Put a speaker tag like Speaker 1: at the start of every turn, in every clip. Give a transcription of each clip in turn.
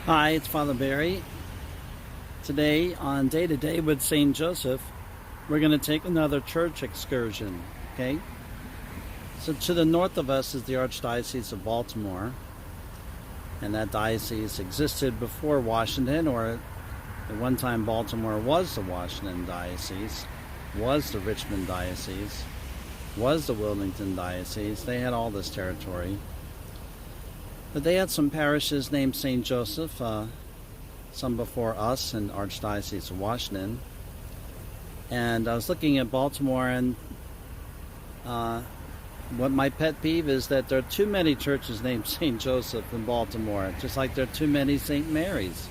Speaker 1: Hi, it's Father Barry. Today on Day to Day with St. Joseph, we're going to take another church excursion, okay? So to the north of us is the Archdiocese of Baltimore, and that diocese existed before Washington, or at one time Baltimore was the Washington Diocese, was the Richmond Diocese, was the Wilmington Diocese. They had all this territory. But they had some parishes named St. Joseph, some before us in Archdiocese of Washington. And I was looking at Baltimore, and what my pet peeve is that there are too many churches named St. Joseph in Baltimore, just like there are too many St. Mary's.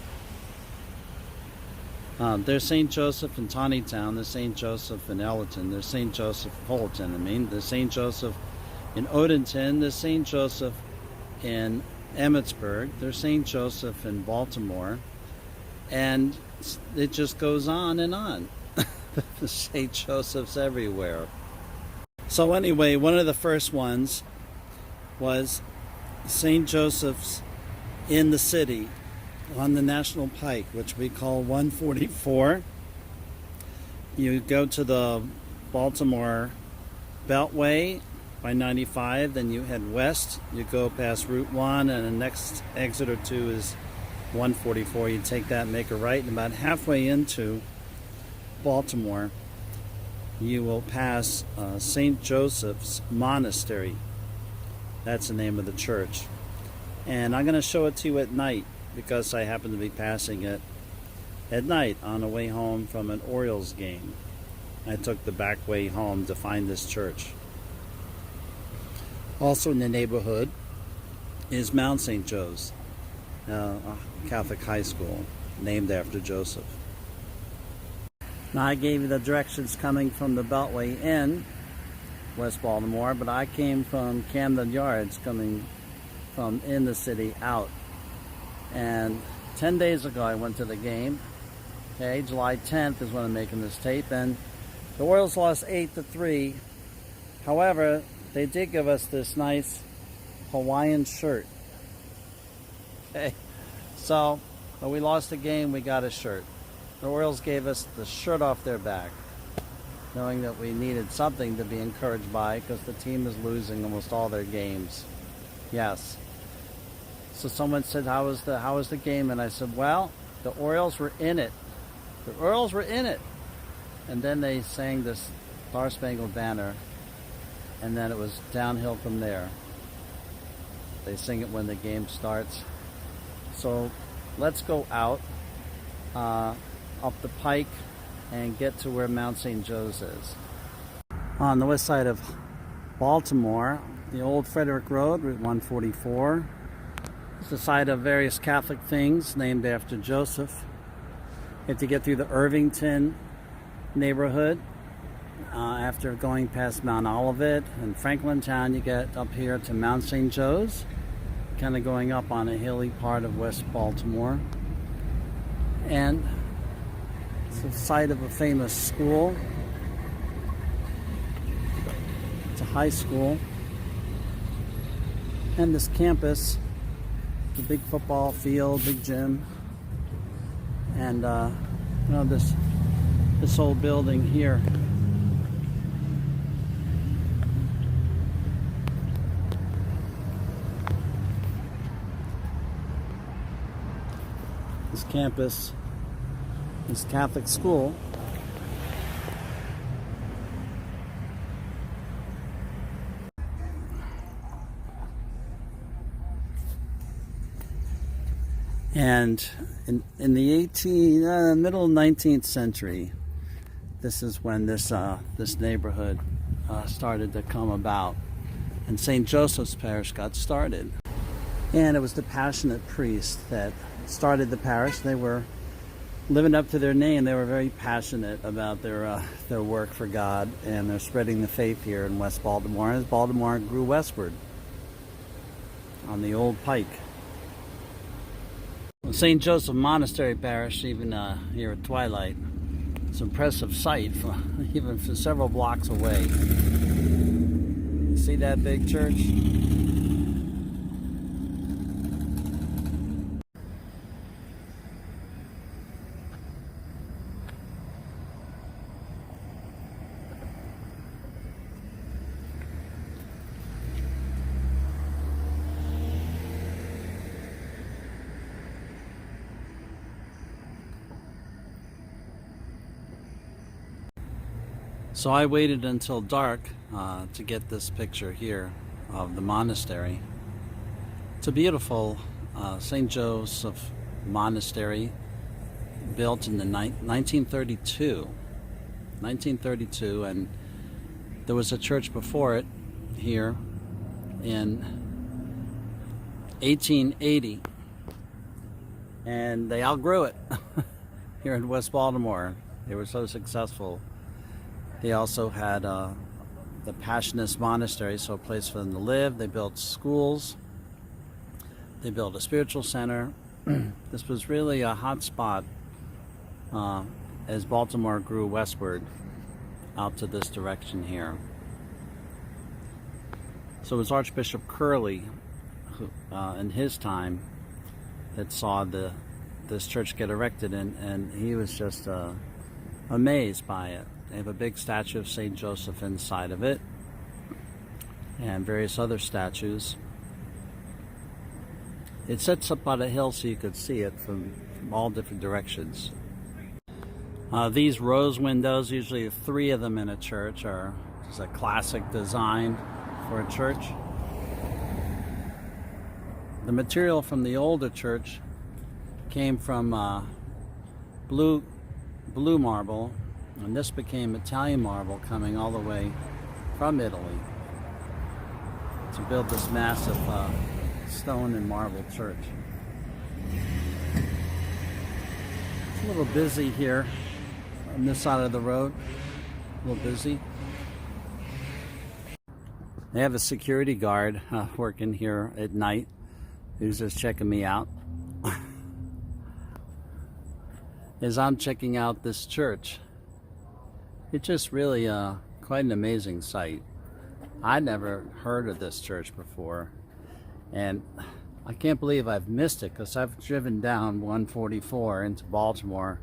Speaker 1: There's St. Joseph in Taneytown, there's St. Joseph in Ellerton, there's St. Joseph in Fullerton, there's St. Joseph in Odenton, there's St. Joseph in Emmitsburg, there's St. Joseph in Baltimore, and it just goes on and on. St. Joseph's everywhere. So anyway, one of the first ones was St. Joseph's in the city on the National Pike, which we call 144. You go to the Baltimore Beltway by 95, then you head west, you go past Route 1, and the next exit or two is 144. You take that, make a right, and about halfway into Baltimore, you will pass St. Joseph's Monastery. That's the name of the church. And I'm going to show it to you at night, because I happen to be passing it at night on the way home from an Orioles game. I took the back way home to find this church. Also in the neighborhood is Mount St. Joe's, a Catholic high school named after Joseph. Now I gave you the directions coming from the Beltway in West Baltimore, but I came from Camden Yards, coming from in the city out. And 10 days ago I went to the game. Okay, July 10th is when I'm making this tape, and the Orioles lost 8-3. However, they did give us this nice Hawaiian shirt. Okay, so when we lost the game, we got a shirt. The Orioles gave us the shirt off their back, knowing that we needed something to be encouraged by, because the team is losing almost all their games. Yes. So someone said, how was the game? And I said, well, the Orioles were in it. The Orioles were in it. And then they sang this Star Spangled Banner, and then it was downhill from there. They sing it when the game starts. So let's go out up the pike and get to where Mount St. Joe's is. On the west side of Baltimore, the old Frederick Road, Route 144. It's the site of various Catholic things named after Joseph. You have to get through the Irvington neighborhood after going past Mount Olivet and Franklin Town. You get up here to Mount St. Joe's, kind of going up on a hilly part of West Baltimore. And it's the site of a famous school. It's a high school. And this campus, the big football field, big gym, and this old building here. This campus, this Catholic school, and in the middle 19th century, this is when this neighborhood started to come about, and St. Joseph's Parish got started. And it was the Passionate priest that started the parish. They were living up to their name. They were very passionate about their work for God, and they're spreading the faith here in West Baltimore as Baltimore grew westward on the old pike. St. Joseph Monastery Parish, even here at twilight, it's an impressive sight, even for several blocks away. You see that big church? So I waited until dark to get this picture here of the monastery. It's a beautiful St. Joseph monastery built in the 1932, and there was a church before it here in 1880, and they outgrew it here in West Baltimore. They were so successful. They also had the Passionist Monastery, so a place for them to live. They built schools. They built a spiritual center. This was really a hot spot as Baltimore grew westward out to this direction here. So it was Archbishop Curley who, in his time, that saw this church get erected, and he was just amazed by it. They have a big statue of St. Joseph inside of it, and various other statues. It sits up on a hill so you could see it from all different directions. These rose windows, usually 3 of them in a church, are just a classic design for a church. The material from the older church came from blue marble, and this became Italian marble coming all the way from Italy to build this massive stone and marble church. It's a little busy here on this side of the road, a little busy. They have a security guard working here at night who's just checking me out as I'm checking out this church. It's just really quite an amazing sight. I'd never heard of this church before, and I can't believe I've missed it, because I've driven down 144 into Baltimore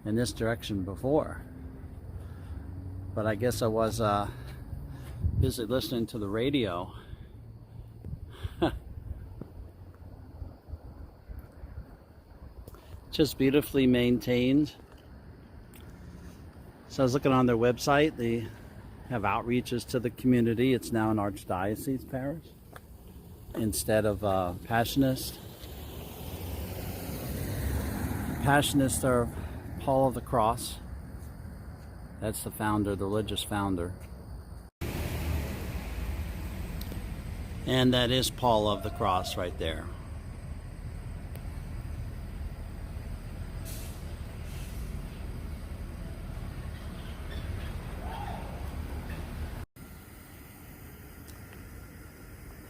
Speaker 1: in this direction before. But I guess I was busy listening to the radio. Just beautifully maintained. So I was looking on their website. They have outreaches to the community. It's now an archdiocese parish instead of Passionist. Passionists are Paul of the Cross. That's the founder, the religious founder. And that is Paul of the Cross right there.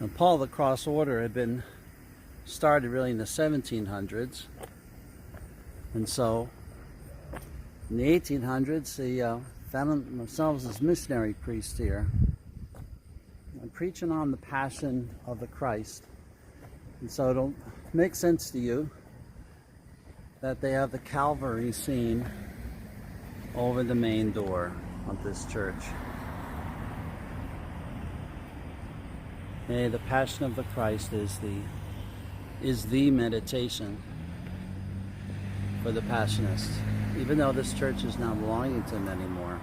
Speaker 1: The Paul of the Cross order had been started really in the 1700s, and so in the 1800s they found themselves as missionary priests here, preaching on the Passion of the Christ. And so it'll make sense to you that they have the Calvary scene over the main door of this church. The Passion of the Christ is the meditation for the Passionists. Even though this church is not belonging to them anymore,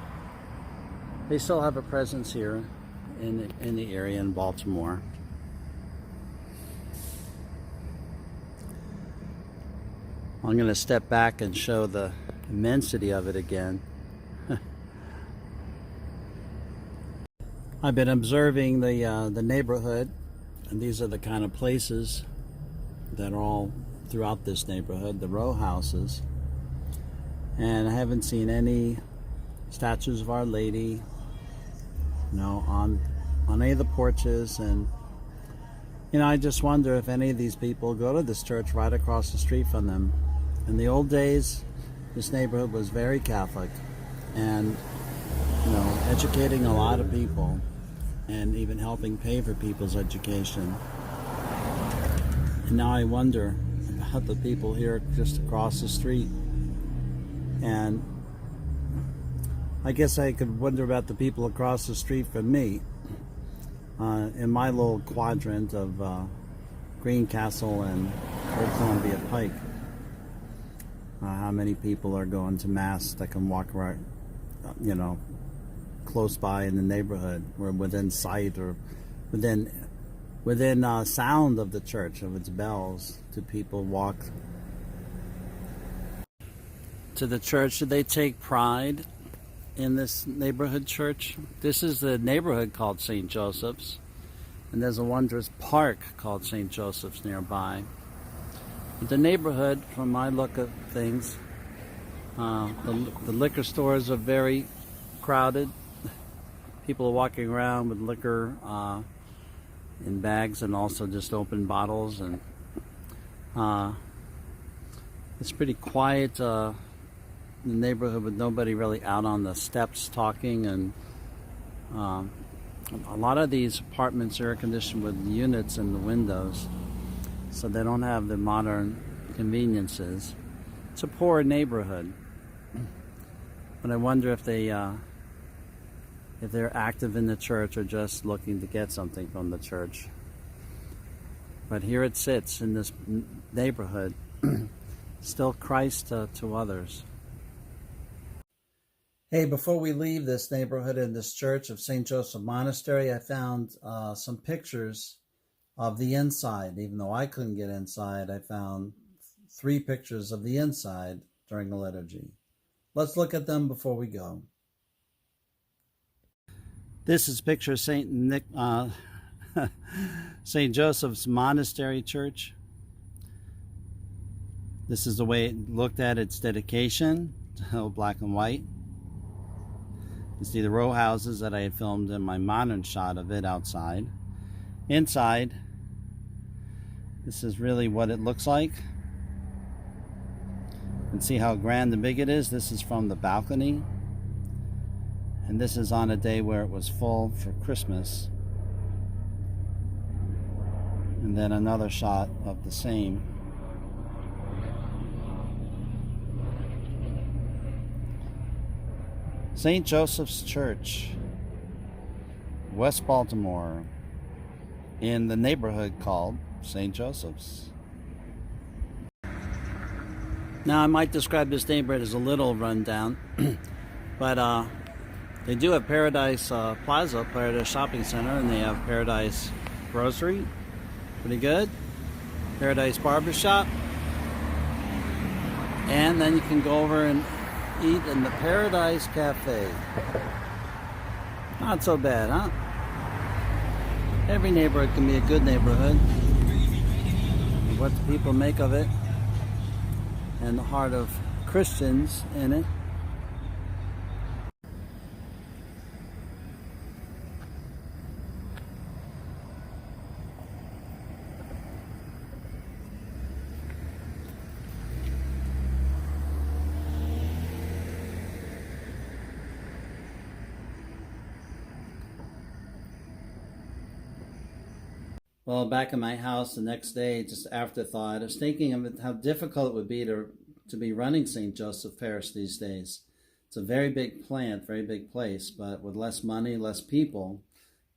Speaker 1: they still have a presence here in the area in Baltimore. I'm going to step back and show the immensity of it again. I've been observing the neighborhood, and these are the kind of places that are all throughout this neighborhood, the row houses. And I haven't seen any statues of Our Lady, on any of the porches. And I just wonder if any of these people go to this church right across the street from them. In the old days, this neighborhood was very Catholic, and educating a lot of people, and even helping pay for people's education. And now I wonder about the people here just across the street. And I guess I could wonder about the people across the street from me in my little quadrant of Greencastle and Old Columbia Pike. How many people are going to Mass that can walk right, close by in the neighborhood, or within sight, or within sound of the church, of its bells. Do people walk to the church? Do they take pride in this neighborhood church? This is the neighborhood called St. Joseph's, and there's a wondrous park called St. Joseph's nearby. But the neighborhood, from my look at things, the liquor stores are very crowded. People are walking around with liquor in bags and also just open bottles, and it's pretty quiet in the neighborhood, with nobody really out on the steps talking. And a lot of these apartments are air conditioned with units in the windows, so they don't have the modern conveniences. It's a poor neighborhood, but I wonder if they're active in the church or just looking to get something from the church. But here it sits in this neighborhood, still Christ to others. Hey, before we leave this neighborhood and this church of St. Joseph Monastery, I found some pictures of the inside. Even though I couldn't get inside, I found 3 pictures of the inside during the liturgy. Let's look at them before we go. This is a picture of St. Joseph's Monastery Church. This is the way it looked at its dedication, all black and white. You see the row houses that I had filmed in my modern shot of it outside. Inside, this is really what it looks like. You can see how grand and big it is. This is from the balcony. And this is on a day where it was full for Christmas. And then another shot of the same. St. Joseph's Church, West Baltimore, in the neighborhood called St. Joseph's. Now, I might describe this neighborhood as a little rundown, but they do have Paradise Plaza, Paradise Shopping Center, and they have Paradise Grocery, pretty good, Paradise Barbershop, and then you can go over and eat in the Paradise Cafe. Not so bad, huh? Every neighborhood can be a good neighborhood. What the people make of it, and the heart of Christians in it. Well, back in my house the next day, just afterthought, I was thinking of how difficult it would be to be running St. Joseph Parish these days. It's a very big plant, very big place, but with less money, less people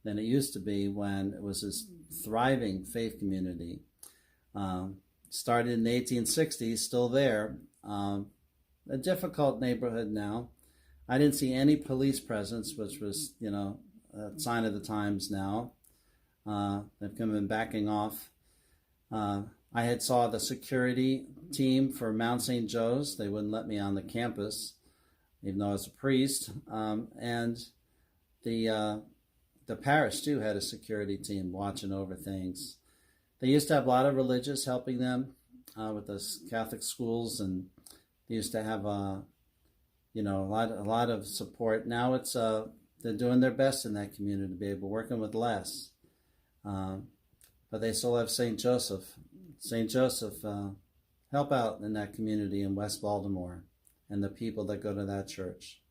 Speaker 1: than it used to be when it was this thriving faith community. Started in the 1860s, still there. A difficult neighborhood now. I didn't see any police presence, which was, a sign of the times now. They've been backing off. I had saw the security team for Mount St. Joe's. They wouldn't let me on the campus, even though I was a priest. And the parish too had a security team watching over things. They used to have a lot of religious helping them with the Catholic schools, and they used to have a lot of support. Now it's they're doing their best in that community to be able working with less. But they still have St. Joseph. St. Joseph help out in that community in West Baltimore and the people that go to that church.